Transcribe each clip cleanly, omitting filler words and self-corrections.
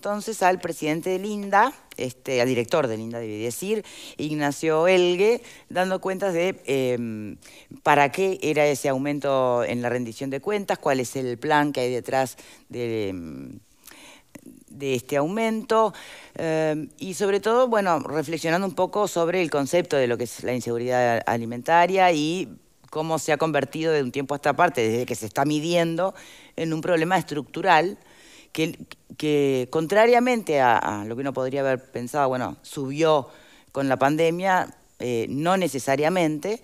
entonces al presidente del INDA, al director del INDA, debe decir, Ignacio Elgue, dando cuentas de para qué era ese aumento en la rendición de cuentas, cuál es el plan que hay detrás de este aumento y sobre todo, bueno, reflexionando un poco sobre el concepto de lo que es la inseguridad alimentaria y cómo se ha convertido de un tiempo a esta parte, desde que se está midiendo, en un problema estructural que contrariamente a lo que uno podría haber pensado, bueno, subió con la pandemia, no necesariamente,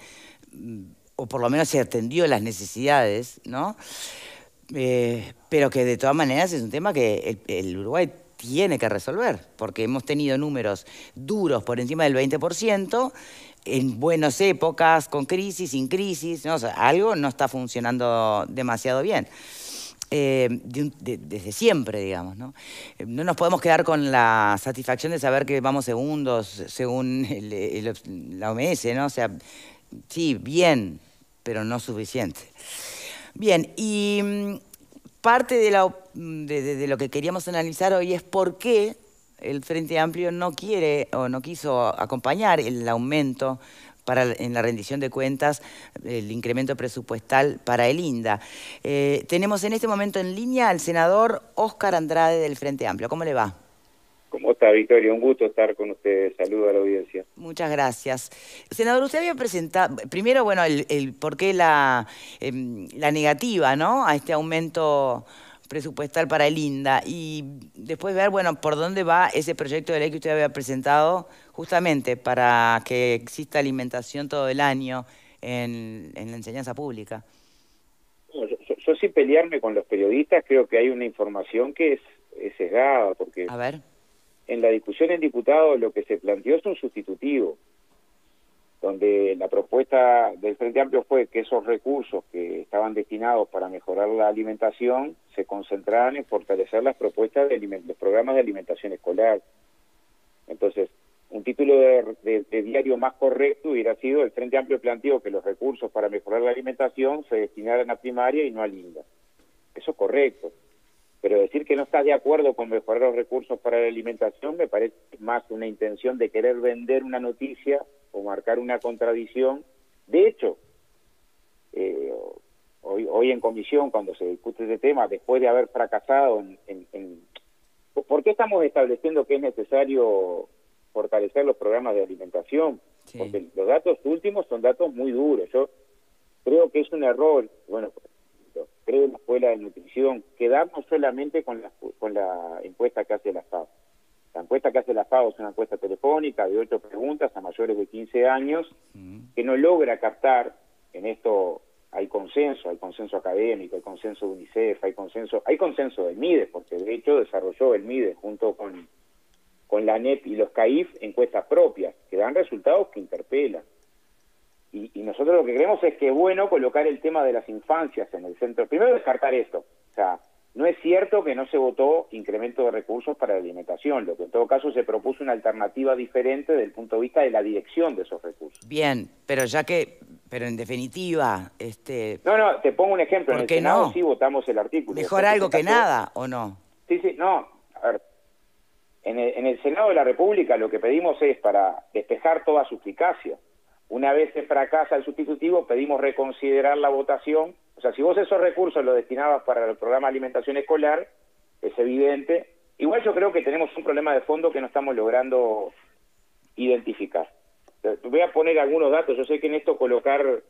o por lo menos se atendió las necesidades, ¿no? Pero que de todas maneras es un tema que el Uruguay tiene que resolver, porque hemos tenido números duros por encima del 20%, en buenas épocas, con crisis, sin crisis, ¿no? O sea, algo no está funcionando demasiado bien. Desde siempre, digamos, ¿no? No nos podemos quedar con la satisfacción de saber que vamos segundos según la OMS, ¿no? O sea, sí, bien, pero no suficiente. Bien, y parte de lo que queríamos analizar hoy es por qué el Frente Amplio no quiere o no quiso acompañar el aumento en la rendición de cuentas, el incremento presupuestal para el INDA. Tenemos en este momento en línea al senador Óscar Andrade del Frente Amplio. ¿Cómo le va? ¿Cómo está, Victoria? Un gusto estar con ustedes. Saludo a la audiencia. Muchas gracias. Senador, usted había presentado, primero, bueno, el por qué la negativa, ¿no?, a este aumento presupuestal para el INDA, y después ver, bueno, por dónde va ese proyecto de ley que usted había presentado justamente para que exista alimentación todo el año en la enseñanza pública. No, yo sin pelearme con los periodistas, creo que hay una información que es sesgada, porque A ver. en la discusión en diputados lo que se planteó es un sustitutivo, donde la propuesta del Frente Amplio fue que esos recursos que estaban destinados para mejorar la alimentación se concentraran en fortalecer las propuestas de los programas de alimentación escolar. Entonces, un título de diario más correcto hubiera sido: el Frente Amplio planteó que los recursos para mejorar la alimentación se destinaran a primaria y no al INDA. Eso es correcto. Pero decir que no estás de acuerdo con mejorar los recursos para la alimentación me parece más una intención de querer vender una noticia o marcar una contradicción. De hecho, hoy en comisión, cuando se discute este tema, después de haber fracasado ¿por qué estamos estableciendo que es necesario fortalecer los programas de alimentación? Sí. Porque los datos últimos son datos muy duros. Yo creo que es un error, bueno, creo en la Escuela de Nutrición, quedarnos solamente con la encuesta que hace la FAO. La encuesta que hace la FAO es una encuesta telefónica de 8 preguntas a mayores de 15 años, que no logra captar. En esto hay consenso académico, hay consenso de UNICEF, hay consenso del MIDES, porque de hecho desarrolló el MIDES junto con la ANEP y los CAIF encuestas propias, que dan resultados que interpelan. Y nosotros lo que creemos es que es bueno colocar el tema de las infancias en el centro. Primero, descartar esto. O sea, no es cierto que no se votó incremento de recursos para la alimentación. Lo que en todo caso se propuso una alternativa diferente desde el punto de vista de la dirección de esos recursos. Bien, pero pero en definitiva... No, te pongo un ejemplo. ¿Por en el qué Senado no? sí votamos el artículo. Mejor algo que nada, ¿o no? Sí, no. A ver, en el Senado de la República lo que pedimos es, para despejar toda suspicacia, una vez se fracasa el sustitutivo, pedimos reconsiderar la votación. O sea, si vos esos recursos los destinabas para el programa de alimentación escolar, es evidente. Igual yo creo que tenemos un problema de fondo que no estamos logrando identificar. Voy a poner algunos datos. Yo sé que en esto colocar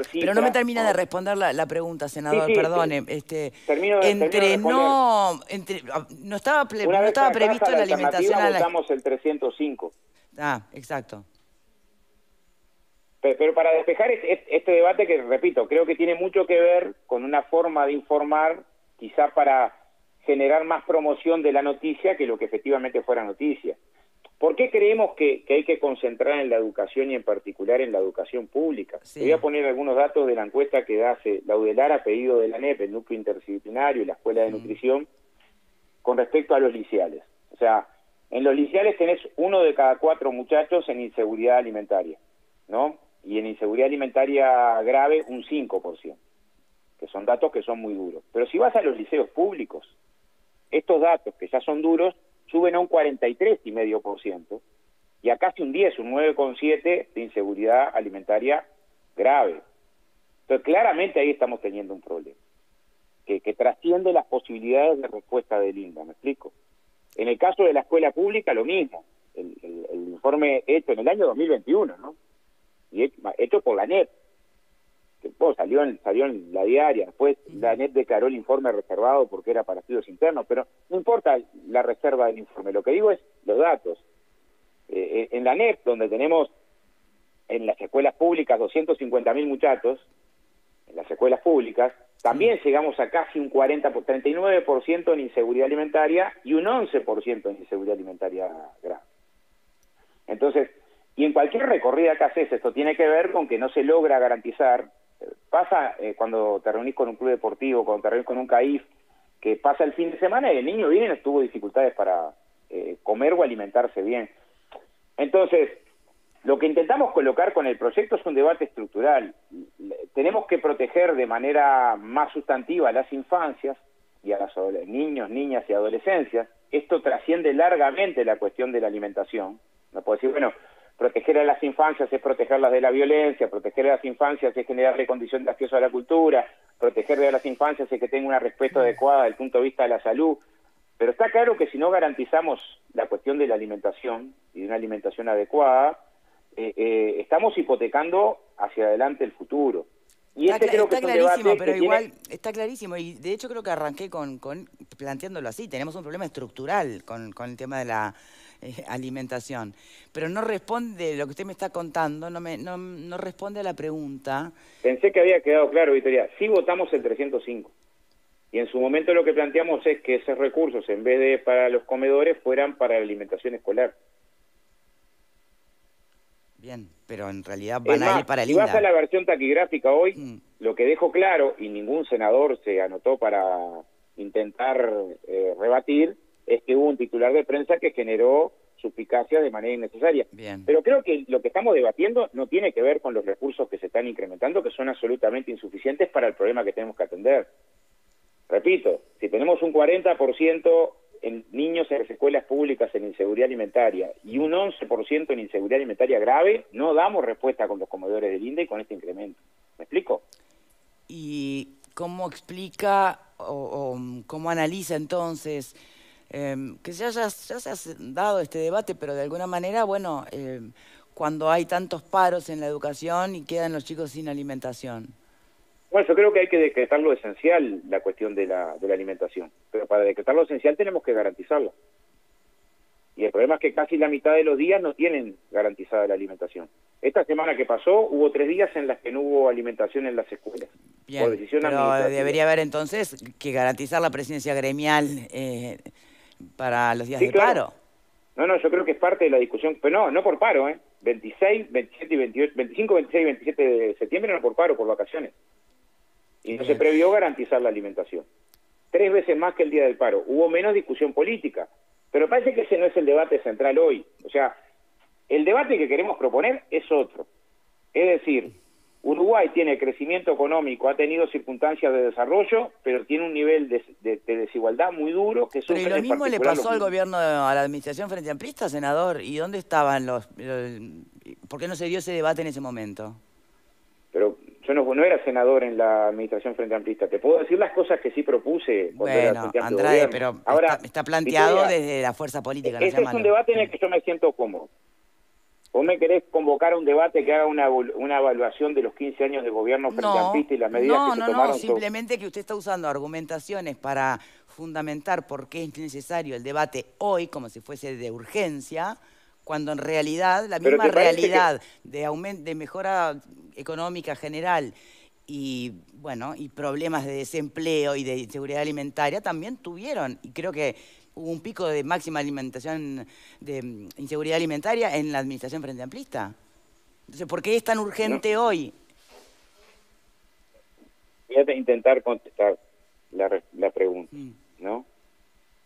cifras... Pero no me termina de responder la pregunta, senador, sí, perdone. Termino de responder. No estaba previsto la alimentación a la... votamos el 305. Ah, exacto. Pero para despejar este debate que, repito, creo que tiene mucho que ver con una forma de informar, quizá para generar más promoción de la noticia que lo que efectivamente fuera noticia. ¿Por qué creemos que hay que concentrar en la educación y en particular en la educación pública? Sí. Voy a poner algunos datos de la encuesta que hace la UDELAR a pedido de la ANEP, el núcleo interdisciplinario y la Escuela de Nutrición, con respecto a los liceales. O sea, en los liceales tenés 1 de cada 4 muchachos en inseguridad alimentaria, ¿no? Y en inseguridad alimentaria grave un 5%, que son datos que son muy duros. Pero si vas a los liceos públicos, estos datos, que ya son duros, suben a un 43,5% y a casi un 10, un 9,7% de inseguridad alimentaria grave. Entonces, claramente ahí estamos teniendo un problema, que trasciende las posibilidades de respuesta del INDA, ¿me explico? En el caso de la escuela pública, lo mismo. El informe hecho en el año 2021, ¿no? Y hecho por la ANEP, que salió en la diaria. Después la ANEP declaró el informe reservado porque era para estudios internos, pero no importa la reserva del informe, lo que digo es los datos. En la ANEP, donde tenemos en las escuelas públicas 250.000 muchachos, en las escuelas públicas, también llegamos a casi un 39% en inseguridad alimentaria y un 11% en inseguridad alimentaria grave. Entonces, y en cualquier recorrida que haces, esto tiene que ver con que no se logra garantizar. Pasa cuando te reunís con un club deportivo, cuando te reunís con un CAIF, que pasa el fin de semana y el niño viene y no tuvo dificultades para comer o alimentarse bien. Entonces, lo que intentamos colocar con el proyecto es un debate estructural. Tenemos que proteger de manera más sustantiva a las infancias y a los niños, niñas y adolescencias. Esto trasciende largamente la cuestión de la alimentación. No puedo decir, bueno, proteger a las infancias es protegerlas de la violencia, proteger a las infancias es generarle condición de acceso a la cultura, proteger a las infancias es que tenga una respuesta adecuada desde el punto de vista de la salud. Pero está claro que si no garantizamos la cuestión de la alimentación y de una alimentación adecuada, estamos hipotecando hacia adelante el futuro. Y creo que es un clarísimo, pero igual tiene... está clarísimo, y de hecho creo que arranqué con planteándolo así. Tenemos un problema estructural con el tema de la alimentación, pero no responde, lo que usted me está contando, no responde a la pregunta. Pensé que había quedado claro, Victoria. Sí votamos el 305. Y en su momento lo que planteamos es que esos recursos, en vez de para los comedores, fueran para la alimentación escolar. Bien, pero en realidad van a ir para el si INDA. vas a la versión taquigráfica hoy, lo que dejo claro, y ningún senador se anotó para intentar rebatir, es que hubo un titular de prensa que generó suspicacias de manera innecesaria. Bien. Pero creo que lo que estamos debatiendo no tiene que ver con los recursos que se están incrementando, que son absolutamente insuficientes para el problema que tenemos que atender. Repito, si tenemos un 40% en niños en las escuelas públicas en inseguridad alimentaria y un 11% en inseguridad alimentaria grave, no damos respuesta con los comedores del INDA y con este incremento. ¿Me explico? ¿Y cómo explica o cómo analiza entonces que ya se ha dado este debate, pero de alguna manera, bueno, cuando hay tantos paros en la educación y quedan los chicos sin alimentación? Bueno, yo creo que hay que decretar lo esencial, la cuestión de la alimentación. Pero para decretar lo esencial tenemos que garantizarlo. Y el problema es que casi la mitad de los días no tienen garantizada la alimentación. Esta semana que pasó, hubo 3 días en las que no hubo alimentación en las escuelas. Bien, por decisión pero administrativa. debería haber entonces que garantizar la presencia gremial para los días de claro. paro. No, yo creo que es parte de la discusión, pero no por paro, 26, 27 y 28, 25, 26 y 27 de septiembre no por paro, por vacaciones. Y no se previó garantizar la alimentación. 3 veces más que el día del paro. Hubo menos discusión política. Pero parece que ese no es el debate central hoy. O sea, el debate que queremos proponer es otro. Es decir, Uruguay tiene crecimiento económico, ha tenido circunstancias de desarrollo, pero tiene un nivel de desigualdad muy duro que Pero sufren ¿y lo mismo le pasó al niños. gobierno, a la administración Frente Amplista, senador? ¿Y dónde estaban por qué no se dio ese debate en ese momento? Pero yo no era senador en la administración Frente Amplista. Te puedo decir las cosas que sí propuse. Bueno, Andrade, pero ahora está planteado Victoria, desde la fuerza política. No ese es un debate en el que yo me siento cómodo. ¿Vos me querés convocar a un debate que haga una evaluación de los 15 años de gobierno Frente Amplista y las medidas que se tomaron? No, simplemente que usted está usando argumentaciones para fundamentar por qué es necesario el debate hoy, como si fuese de urgencia, cuando en realidad la misma realidad de mejora económica general y bueno, y problemas de desempleo y de inseguridad alimentaria también tuvieron, y creo que hubo un pico de máxima alimentación, de inseguridad alimentaria en la administración Frente Amplista. Entonces, ¿por qué es tan urgente hoy? Voy a intentar contestar la pregunta, ¿no?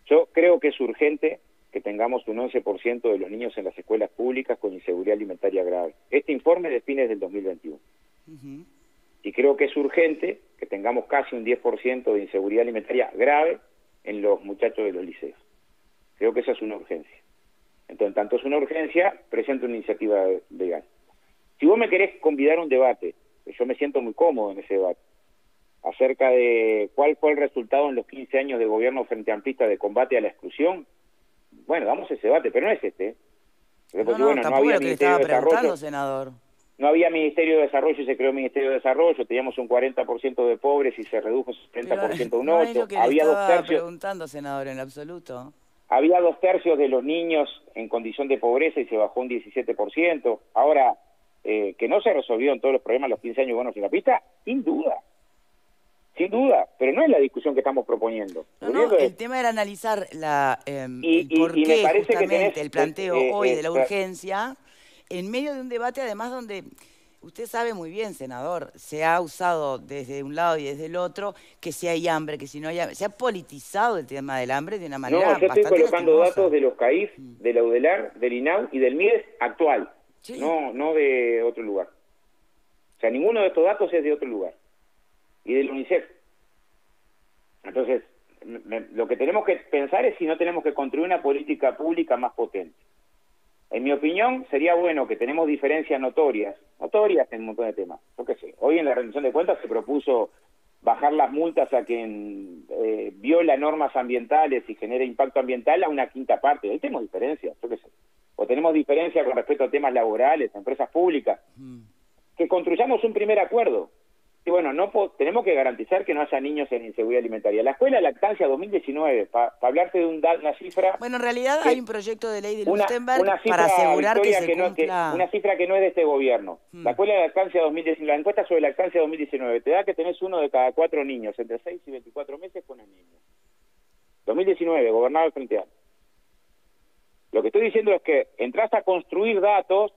Yo creo que es urgente que tengamos un 11% de los niños en las escuelas públicas con inseguridad alimentaria grave. Este informe es de fines del 2021. Y creo que es urgente que tengamos casi un 10% de inseguridad alimentaria grave en los muchachos de los liceos. Creo que esa es una urgencia. Entonces, en tanto es una urgencia, presento una iniciativa legal. Si vos me querés convidar a un debate, yo me siento muy cómodo en ese debate, acerca de cuál fue el resultado en los 15 años de gobierno frente amplista de combate a la exclusión, bueno, damos ese debate, pero no es este. No, tampoco lo que le estaba preguntando, senador. No había Ministerio de Desarrollo y se creó Ministerio de Desarrollo, teníamos un 40% de pobres y se redujo 70% a un 8%. No es lo que le estaba preguntando, senador, en absoluto. Había 2/3 de los niños en condición de pobreza y se bajó un 17%. Ahora, que no se resolvieron todos los problemas los 15 años buenos en la pista, sin duda, pero no es la discusión que estamos proponiendo. El tema era analizar el por qué justamente el planteo hoy de la urgencia, en medio de un debate además donde, usted sabe muy bien, senador, se ha usado desde un lado y desde el otro que si hay hambre, que si no hay hambre, se ha politizado el tema del hambre de una manera bastante yo estoy colocando lastimosa. Datos de los CAIF, de la UDELAR, del INAU y del MIDES actual, sí. no de otro lugar. O sea, ninguno de estos datos es de otro lugar. Y del UNICEF. Entonces, lo que tenemos que pensar es si no tenemos que construir una política pública más potente. En mi opinión, sería bueno que tenemos diferencias notorias en un montón de temas. Yo qué sé, hoy en la rendición de cuentas se propuso bajar las multas a quien viola normas ambientales y genera impacto ambiental a una quinta parte. Ahí tenemos diferencias, yo qué sé. O tenemos diferencias con respecto a temas laborales, a empresas públicas. Que construyamos un primer acuerdo. Y bueno, tenemos que garantizar que no haya niños en inseguridad alimentaria. La Escuela de Lactancia 2019, para hablarte de una cifra... Bueno, en realidad hay un proyecto de ley de Lustenberg para asegurar que se cumpla... una cifra que no es de este gobierno. La Escuela de Lactancia 2019, la encuesta sobre lactancia 2019, te da que tenés 1 de cada 4 niños entre 6 y 24 meses con anemia. 2019, gobernado el Frente Amplio. Lo que estoy diciendo es que entras a construir datos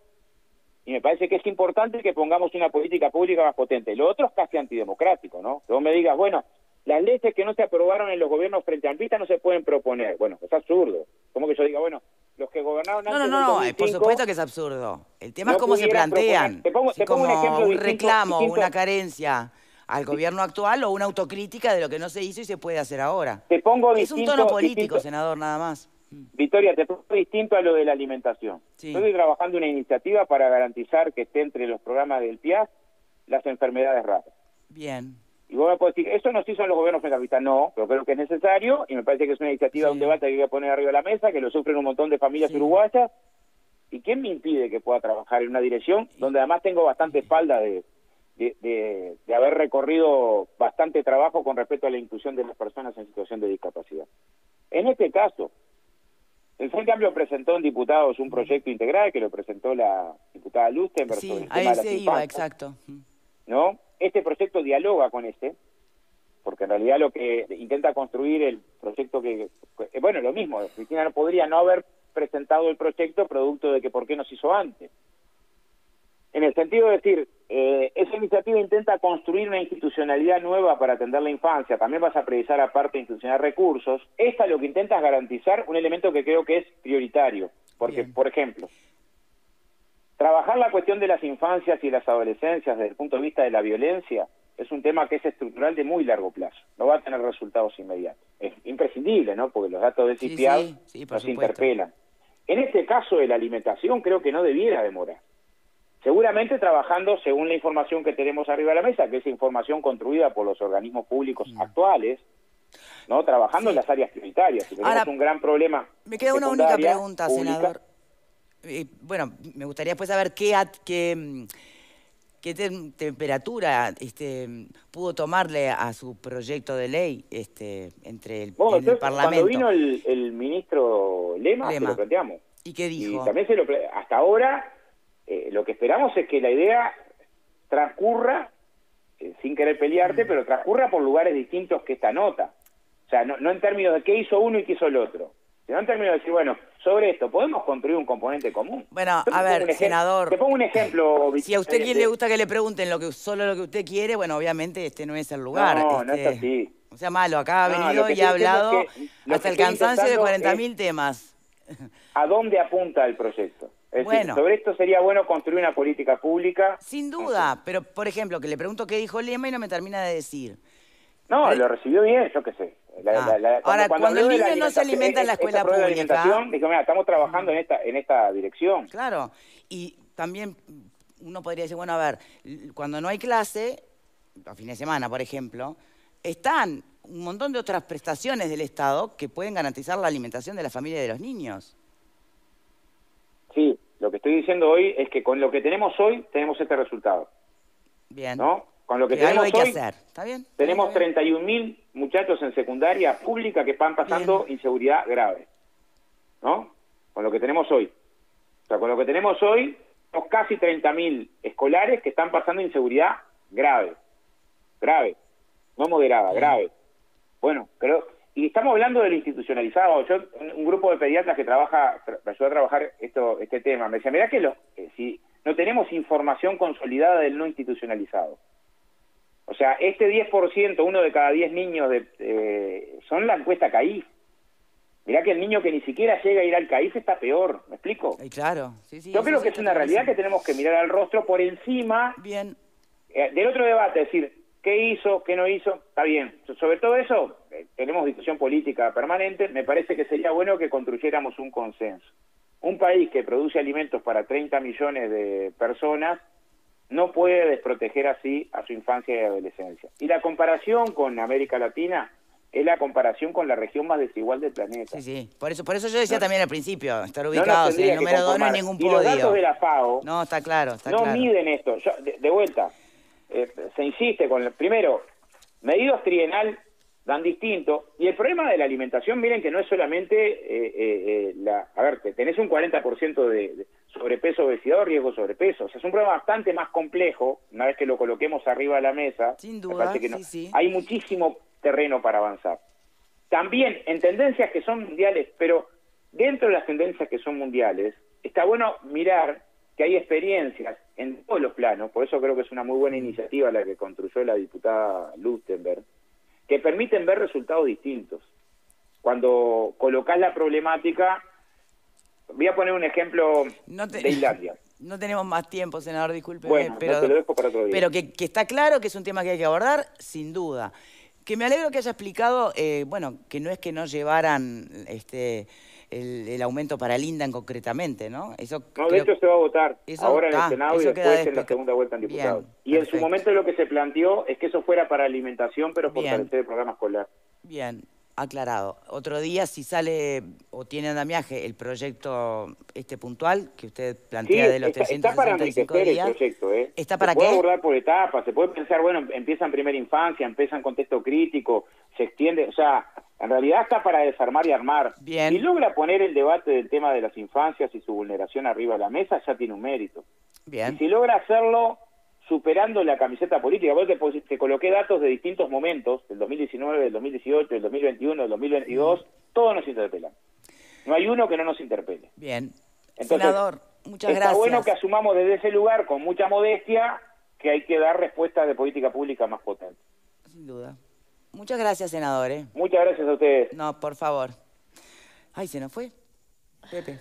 y me parece que es importante que pongamos una política pública más potente. Lo otro es casi antidemocrático, ¿no? Que vos me digas, bueno, las leyes que no se aprobaron en los gobiernos frente amplistas no se pueden proponer. Bueno, es absurdo. Como que yo diga, bueno, los que gobernaron antes del 2005, por supuesto que es absurdo. El tema es cómo se plantean. Te pongo un ejemplo un reclamo, una carencia al gobierno actual o una autocrítica de lo que no se hizo y se puede hacer ahora. Es un tono político, senador, nada más. Victoria, te pongo distinto a lo de la alimentación. Sí. Yo estoy trabajando una iniciativa para garantizar que esté entre los programas del PIAS las enfermedades raras. Bien. Y vos me podés decir, eso no se hizo en los gobiernos federalistas. No, pero creo que es necesario y me parece que es una iniciativa, un debate que hay que poner arriba de la mesa, que lo sufren un montón de familias uruguayas. ¿Y quién me impide que pueda trabajar en una dirección donde además tengo bastante espalda de haber recorrido bastante trabajo con respecto a la inclusión de las personas en situación de discapacidad? En este caso, el Frente Amplio presentó en diputados un proyecto integral que lo presentó la diputada Lustenberg sobre el tema de las infancias, exacto. ¿No? Este proyecto dialoga con porque en realidad lo que intenta construir el proyecto bueno, lo mismo, Cristina no podría no haber presentado el proyecto producto de que por qué no se hizo antes. En el sentido de decir, esa iniciativa intenta construir una institucionalidad nueva para atender la infancia, también vas a precisar aparte de institucionar recursos. Esta lo que intenta es garantizar un elemento que creo que es prioritario, porque, por ejemplo, trabajar la cuestión de las infancias y las adolescencias desde el punto de vista de la violencia es un tema que es estructural de muy largo plazo, no va a tener resultados inmediatos. Es imprescindible, ¿no? Porque los datos de CIPIAD nos interpelan. En este caso de la alimentación creo que no debiera demorar. Seguramente trabajando según la información que tenemos arriba de la mesa, que es información construida por los organismos públicos actuales, ¿no? Trabajando en las áreas prioritarias. Si tenemos un gran problema. Me queda una única pregunta, senador. Bueno, me gustaría después saber qué temperatura pudo tomarle a su proyecto de ley entre el Parlamento. Cuando vino el ministro Lema, se lo planteamos. ¿Y qué dijo? Y también hasta ahora lo que esperamos es que la idea transcurra, sin querer pelearte, pero transcurra por lugares distintos que esta nota. O sea, no en términos de qué hizo uno y qué hizo el otro, sino en términos de decir, bueno, sobre esto, ¿podemos construir un componente común? Bueno, a ver, senador... Te pongo un ejemplo... Si a usted le gusta que le pregunten solo lo que usted quiere, bueno, obviamente este no es el lugar. No es así. O sea, malo, acá ha venido y ha hablado hasta el cansancio de 40.000 temas. ¿A dónde apunta el proyecto? Es decir, sobre esto sería bueno construir una política pública. Sin duda, pero por ejemplo, que le pregunto qué dijo Lema y no me termina de decir. No, lo recibió bien, yo qué sé. Ahora, cuando el niño no se alimenta en la escuela pública... Dijo, mira, estamos trabajando en esta dirección. Claro, y también uno podría decir, bueno, a ver, cuando no hay clase, a fin de semana, por ejemplo, están un montón de otras prestaciones del Estado que pueden garantizar la alimentación de la familia y de los niños. Sí, lo que estoy diciendo hoy es que con lo que tenemos hoy, tenemos este resultado. Bien. ¿No? Con lo que tenemos hay que hoy, hacer. ¿Está bien? tenemos 31.000 muchachos en secundaria pública que están pasando inseguridad grave. ¿No? Con lo que tenemos hoy. O sea, con lo que tenemos hoy, tenemos casi 30.000 escolares que están pasando inseguridad grave. Grave. No moderada, grave. Bueno, y estamos hablando de lo institucionalizado. Yo, un grupo de pediatras que me ayudó a trabajar este tema, me decía, mirá que si no tenemos información consolidada del no institucionalizado. O sea, este 10%, 1 de cada 10 niños, son la encuesta CAIF. Mirá que el niño que ni siquiera llega a ir al CAIF está peor, ¿me explico? Claro, sí. Yo creo que es una realidad que tenemos que mirar al rostro por encima del otro debate, es decir, ¿qué hizo, qué no hizo? Está bien. Sobre todo eso, tenemos discusión política permanente, me parece que sería bueno que construyéramos un consenso. Un país que produce alimentos para 30 millones de personas no puede desproteger así a su infancia y adolescencia. Y la comparación con América Latina es la comparación con la región más desigual del planeta. Sí. Por eso yo decía también al principio, estar ubicados en el número 2 no hay ningún podio. Y los datos de la FAO no, está claro, miden esto. De vuelta, se insiste con primero, medidos trienal dan distinto, y el problema de la alimentación, miren que no es solamente tenés un 40% de sobrepeso, obesidad o riesgo de sobrepeso. O sea, es un problema bastante más complejo, una vez que lo coloquemos arriba de la mesa. Sin duda, hay muchísimo terreno para avanzar. También en tendencias que son mundiales, pero dentro de las tendencias que son mundiales, está bueno mirar que hay experiencias en todos los planos, por eso creo que es una muy buena iniciativa la que construyó la diputada Lustenberg, que permiten ver resultados distintos. Cuando colocás la problemática, voy a poner un ejemplo de Islandia. No tenemos más tiempo, senador, discúlpeme. Bueno, pero te lo dejo para otro día. Pero que está claro que es un tema que hay que abordar, sin duda. Que me alegro que haya explicado, que no es que no llevaran el aumento para Lindam concretamente, ¿no? De hecho se va a votar ahora en el Senado y después en la segunda vuelta en diputados. Y en su momento lo que se planteó es que eso fuera para alimentación, pero fortalecer el programa escolar. Bien, aclarado. Otro día, si sale o tiene andamiaje el proyecto puntual que usted plantea de los 365 días. Está para enriquecer el proyecto, ¿eh? ¿Está para qué? Se puede abordar por etapas, se puede pensar, bueno, empieza en primera infancia, empieza en contexto crítico, se extiende, o sea, en realidad está para desarmar y armar. Bien. Si logra poner el debate del tema de las infancias y su vulneración arriba de la mesa, ya tiene un mérito. Bien. Y si logra hacerlo superando la camiseta política, vos te coloqué datos de distintos momentos, del 2019, del 2018, del 2021, del 2022, todos nos interpelan. No hay uno que no nos interpele. Bien. Entonces, senador, muchas gracias. Está bueno que asumamos desde ese lugar, con mucha modestia, que hay que dar respuestas de política pública más potentes. Sin duda. Muchas gracias, senador. Muchas gracias a ustedes. No, por favor. Ay, se nos fue. Pepe.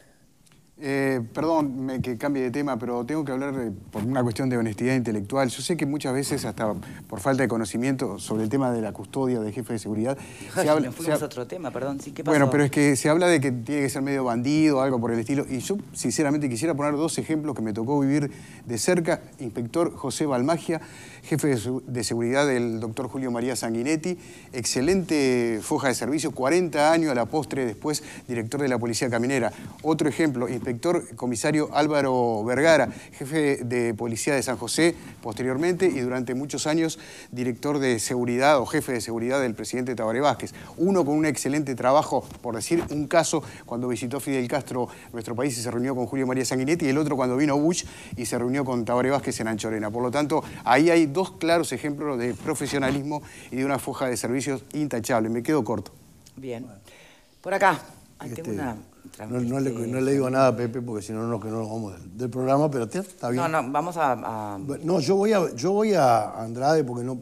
Perdón que cambie de tema, pero tengo que hablar por una cuestión de honestidad intelectual. Yo sé que muchas veces, hasta por falta de conocimiento sobre el tema de la custodia del jefe de seguridad... Nos fuimos a otro tema, perdón. ¿Sí? ¿Qué pasó? Bueno, pero es que se habla de que tiene que ser medio bandido o algo por el estilo. Y yo, sinceramente, quisiera poner dos ejemplos que me tocó vivir de cerca. Inspector José Balmagia, jefe de seguridad del doctor Julio María Sanguinetti. Excelente foja de servicio, 40 años a la postre, después director de la Policía Caminera. Otro ejemplo, inspector comisario Álvaro Vergara, jefe de policía de San José posteriormente y durante muchos años director de seguridad o jefe de seguridad del presidente Tabaré Vázquez. Uno con un excelente trabajo, por decir un caso, cuando visitó Fidel Castro nuestro país y se reunió con Julio María Sanguinetti, y el otro cuando vino Bush y se reunió con Tabaré Vázquez en Anchorena. Por lo tanto, ahí hay dos claros ejemplos de profesionalismo y de una foja de servicios intachable. Me quedo corto. Bien. Por acá. Tengo una... No le digo nada a Pepe porque si no, no nos vamos del programa, pero está bien. No, vamos a... No, yo voy a Andrade porque no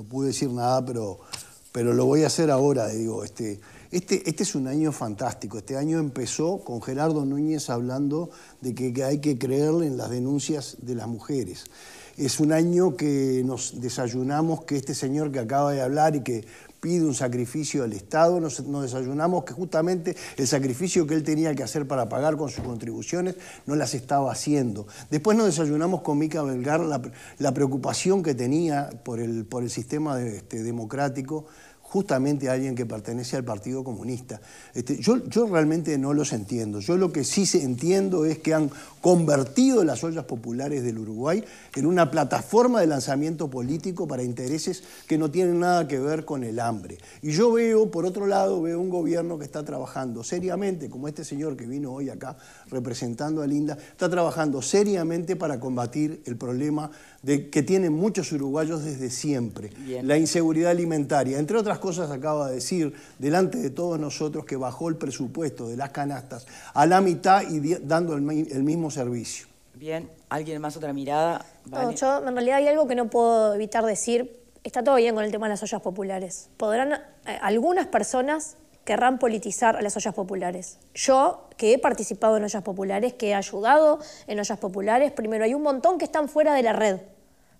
pude decir nada, pero lo voy a hacer ahora. Digo, este es un año fantástico. Este año empezó con Gerardo Núñez hablando de que hay que creerle en las denuncias de las mujeres. Es un año que nos desayunamos que este señor que acaba de hablar y que pide un sacrificio al Estado, nos desayunamos que justamente el sacrificio que él tenía que hacer para pagar con sus contribuciones no las estaba haciendo. Después nos desayunamos con Mica Melgar la preocupación que tenía por el sistema democrático, justamente alguien que pertenece al Partido Comunista. Yo realmente no los entiendo. Yo lo que sí entiendo es que han convertido las ollas populares del Uruguay en una plataforma de lanzamiento político para intereses que no tienen nada que ver con el hambre. Y yo veo, por otro lado, veo un gobierno que está trabajando seriamente, como este señor que vino hoy acá representando a Linda, está trabajando seriamente para combatir el problema que tienen muchos uruguayos desde siempre. Bien. La inseguridad alimentaria. Entre otras cosas, acaba de decir delante de todos nosotros que bajó el presupuesto de las canastas a la mitad y dando el mismo servicio. Bien, ¿alguien más otra mirada? Vale. No, yo en realidad hay algo que no puedo evitar decir. Está todo bien con el tema de las ollas populares. Algunas personas querrán politizar a las ollas populares. Yo, que he participado en ollas populares, que he ayudado en ollas populares, primero hay un montón que están fuera de la red.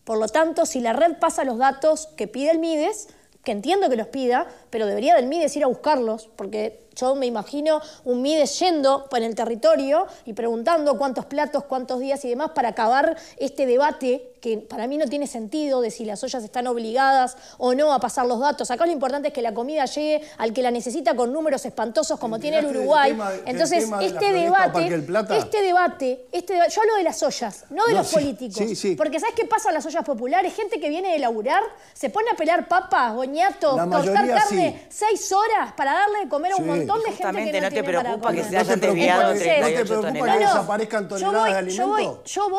Por lo tanto, si la red pasa los datos que pide el MIDES, que entiendo que los pida, pero debería del MIDES ir a buscarlos, porque yo me imagino un MIDES yendo en el territorio y preguntando cuántos platos, cuántos días y demás para acabar este debate que para mí no tiene sentido de si las ollas están obligadas o no a pasar los datos. Acá lo importante es que la comida llegue al que la necesita con números espantosos como tiene el Uruguay. Entonces, este debate, yo hablo de las ollas, no de los políticos. Sí. Porque ¿sabes qué pasa en las ollas populares? Gente que viene de laburar, se pone a pelar papas, boñatos, cortar carne 6 horas para darle de comer a un montón de gente que no te tiene para preocupa comer. que se hayan desviado 38 toneladas. Que desaparezcan toneladas de alimentos. Yo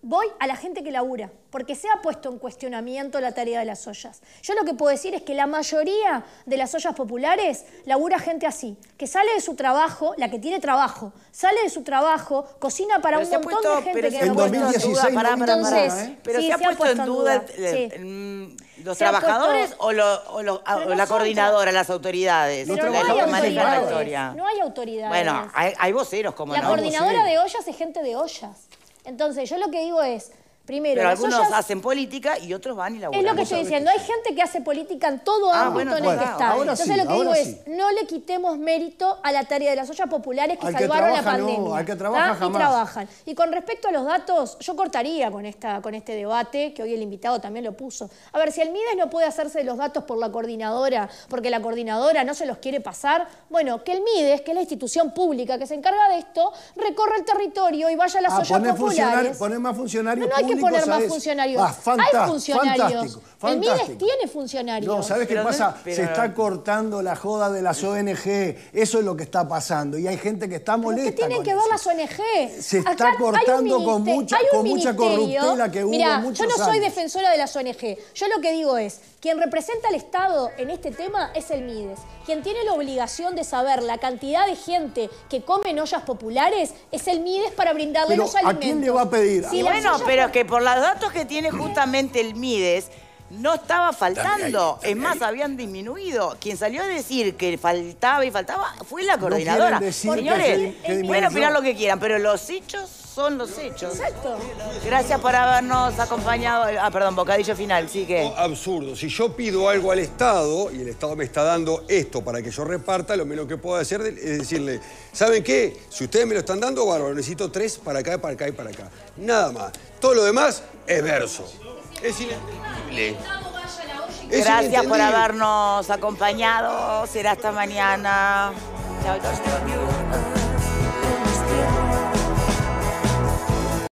voy a la gente que labura, porque se ha puesto en cuestionamiento la tarea de las ollas. Yo lo que puedo decir es que la mayoría de las ollas populares labura gente así, que sale de su trabajo, la que tiene trabajo, sale de su trabajo, cocina para un montón de gente que no puede. En 2016 pero se ha puesto en duda los trabajadores o la coordinadora, las autoridades. Pero no hay autoridades. Bueno, hay voceros como la coordinadora de ollas es gente de ollas. Entonces, yo lo que digo es, primero, pero algunos hacen política y otros van y laburan. Es lo que estoy diciendo. Hay gente que hace política en todo ámbito en el que está. Entonces, lo que digo es, no le quitemos mérito a la tarea de las ollas populares que salvaron la pandemia. Al que trabaja jamás. Y trabajan. Y con respecto a los datos, yo cortaría con este debate, que hoy el invitado también lo puso. A ver, si el MIDES no puede hacerse de los datos por la coordinadora, porque la coordinadora no se los quiere pasar, bueno, que el MIDES, que es la institución pública que se encarga de esto, recorra el territorio y vaya a las ollas populares. Poner más funcionarios públicos. No hay que poner más funcionarios. Hay funcionarios. Fantástico. El MIDES tiene funcionarios. No, ¿sabes qué pasa? Se está cortando la joda de las ONG. Eso es lo que está pasando. Y hay gente que está molesta. ¿Qué tienen que ver las ONG? Se está cortando con mucha corruptela que hubo muchos años. Yo no soy defensora de las ONG. Yo lo que digo es, quien representa al Estado en este tema es el MIDES. Quien tiene la obligación de saber la cantidad de gente que come en ollas populares es el MIDES para brindarle los alimentos. ¿A quién le va a pedir? Sí, bueno, pero que por los datos que tiene justamente el MIDES, no estaba faltando. Es más, habían disminuido. Quien salió a decir que faltaba y faltaba fue la coordinadora. Señores, pueden opinar lo que quieran, pero los hechos son los hechos. Exacto. Gracias por habernos acompañado. Perdón, bocadillo final, sí que... Absurdo. Si yo pido algo al Estado y el Estado me está dando esto para que yo reparta, lo menos que puedo hacer es decirle, ¿saben qué? Si ustedes me lo están dando, bárbaro, necesito 3 para acá, para acá y para acá. Nada más. Todo lo demás es verso. Es inentendible. Gracias por habernos acompañado. Será hasta mañana. Chao, chao.